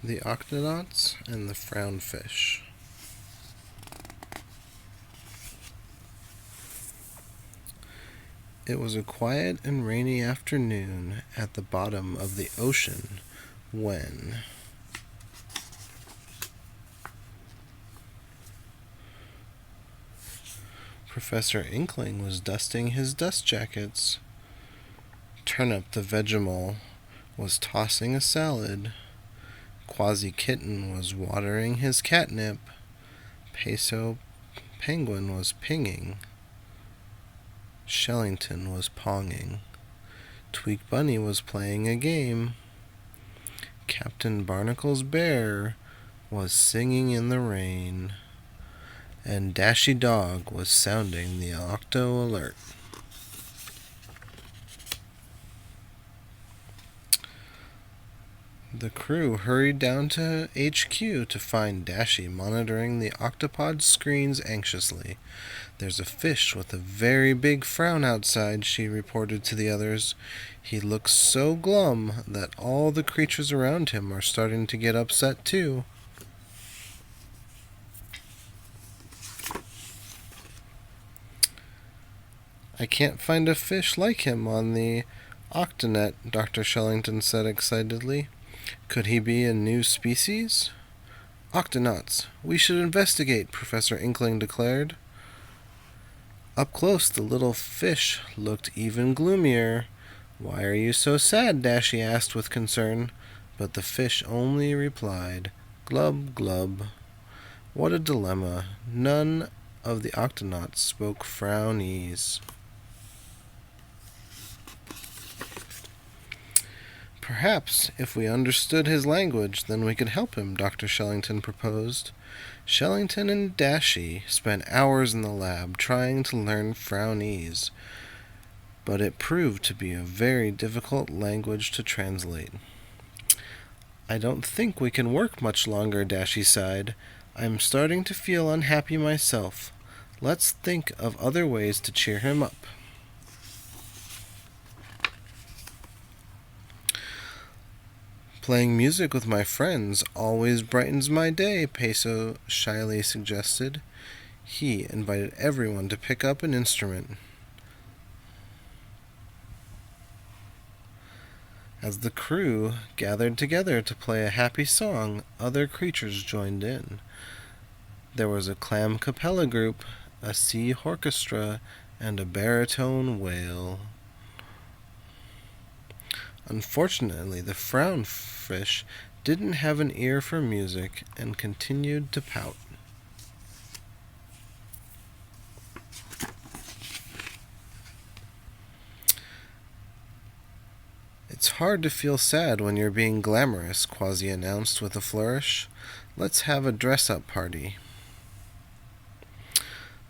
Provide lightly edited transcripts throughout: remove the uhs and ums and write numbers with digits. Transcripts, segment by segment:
The Octonauts and the Frown Fish. It was a quiet and rainy afternoon at the bottom of the ocean when Professor Inkling was dusting his dust jackets. Turnip the Vegemite was tossing a salad. Quasi Kitten was watering his catnip. Peso Penguin was pinging. Shellington was ponging. Tweak Bunny was playing a game. Captain Barnacle's bear was singing in the rain. And Dashy Dog was sounding the Octo Alert. The crew hurried down to HQ to find Dashy monitoring the octopod screens anxiously. "There's a fish with a very big frown outside," she reported to the others. "He looks so glum that all the creatures around him are starting to get upset too." "I can't find a fish like him on the Octonet," Dr. Shellington said excitedly. "Could he be a new species?" "Octonauts, we should investigate," Professor Inkling declared. Up close, the little fish looked even gloomier. "Why are you so sad?" Dashy asked with concern. But the fish only replied, "Glub, glub." What a dilemma. None of the Octonauts spoke Frownese. "Perhaps if we understood his language, then we could help him," Dr. Shellington proposed. Shellington and Dashy spent hours in the lab trying to learn Frownese, but it proved to be a very difficult language to translate. "I don't think we can work much longer," Dashy sighed. "I'm starting to feel unhappy myself. Let's think of other ways to cheer him up." "Playing music with my friends always brightens my day," Peso shyly suggested. He invited everyone to pick up an instrument. As the crew gathered together to play a happy song, other creatures joined in. There was a clam capella group, a sea orchestra, and a baritone wail. Unfortunately, the frown fish didn't have an ear for music and continued to pout. "It's hard to feel sad when you're being glamorous," Quasi announced with a flourish. "Let's have a dress-up party."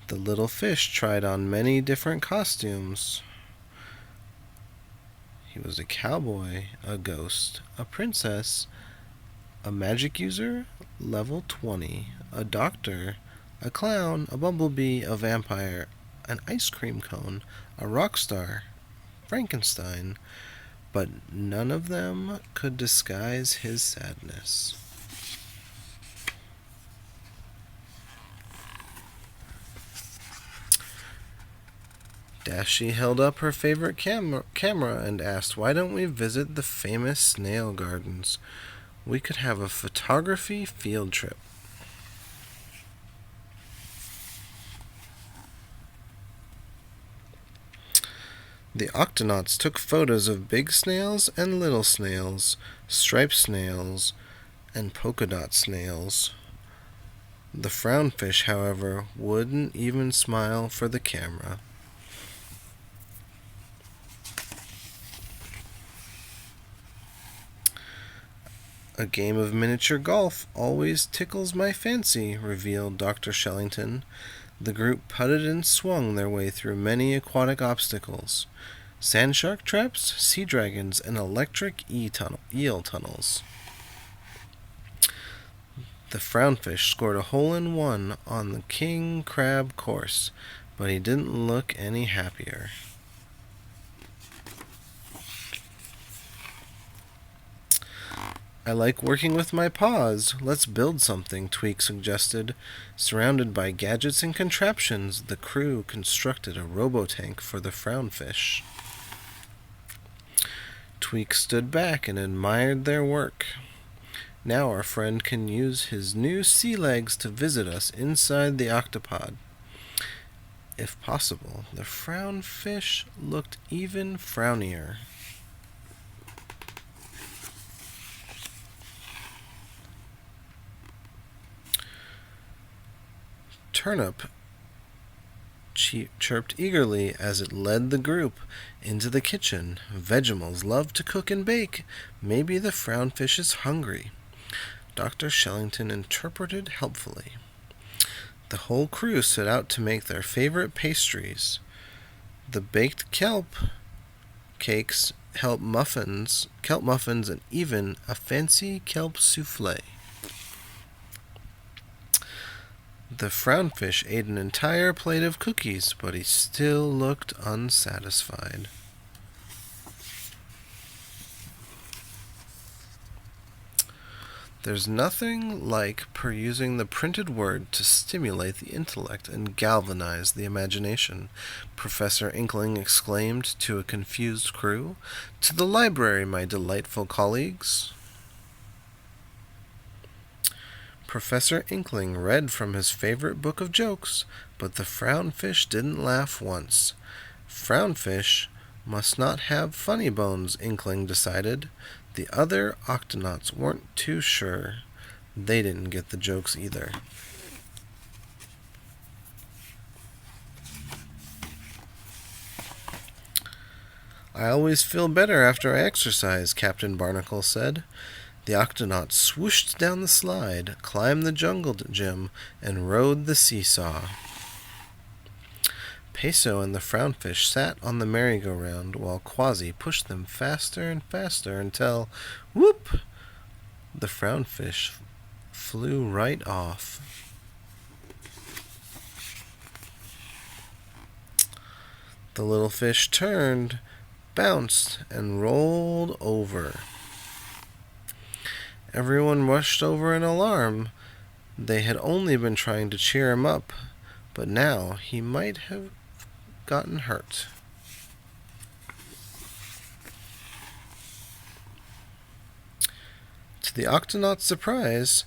The little fish tried on many different costumes. He was a cowboy, a ghost, a princess, a magic user, level 20, a doctor, a clown, a bumblebee, a vampire, an ice cream cone, a rock star, Frankenstein, but none of them could disguise his sadness. Dashy held up her favorite camera and asked, "Why don't we visit the famous snail gardens? We could have a photography field trip." The Octonauts took photos of big snails and little snails, striped snails, and polka dot snails. The frownfish, however, wouldn't even smile for the camera. "A game of miniature golf always tickles my fancy," revealed Dr. Shellington. The group putted and swung their way through many aquatic obstacles: sand shark traps, sea dragons, and electric eel tunnels. The frownfish scored a hole-in-one on the king crab course, but he didn't look any happier. I like working with my paws. Let's build something, Tweak suggested. Surrounded by gadgets and contraptions, the crew constructed a robotank for the Frownfish. Tweak stood back and admired their work. Now our friend can use his new sea legs to visit us inside the octopod. If possible, the Frownfish looked even frownier. Turnip chirped eagerly as it led the group into the kitchen. Vegemals love to cook and bake. Maybe the Frownfish is hungry. Dr. Shellington interpreted helpfully. The whole crew set out to make their favorite pastries. The baked kelp cakes, kelp muffins, and even a fancy kelp souffle. The Frownfish ate an entire plate of cookies, but he still looked unsatisfied. There's nothing like perusing the printed word to stimulate the intellect and galvanize the imagination, Professor Inkling exclaimed to a confused crew. To the library, my delightful colleagues. Professor Inkling read from his favorite book of jokes, but the Frownfish didn't laugh once. Frownfish must not have funny bones, Inkling decided. The other Octonauts weren't too sure. They didn't get the jokes either. I always feel better after I exercise, Captain Barnacle said. The Octonauts swooshed down the slide, climbed the jungle gym, and rode the seesaw. Peso and the Frownfish sat on the merry-go-round while Quasi pushed them faster and faster until, whoop, the Frownfish flew right off. The little fish turned, bounced, and rolled over. Everyone rushed over in alarm. They had only been trying to cheer him up, but now he might have gotten hurt. To the Octonaut's surprise,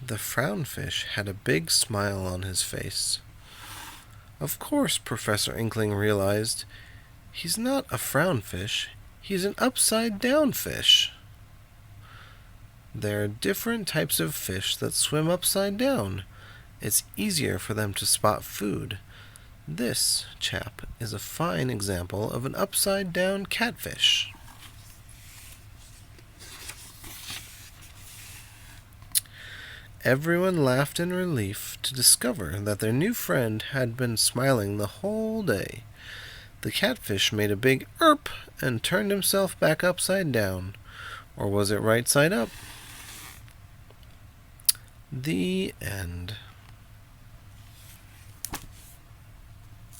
the Frownfish had a big smile on his face. Of course, Professor Inkling realized, he's not a Frownfish, he's an upside-down fish. There are different types of fish that swim upside down. It's easier for them to spot food. This chap is a fine example of an upside-down catfish. Everyone laughed in relief to discover that their new friend had been smiling the whole day. The catfish made a big "erp" and turned himself back upside down. Or was it right side up? The end.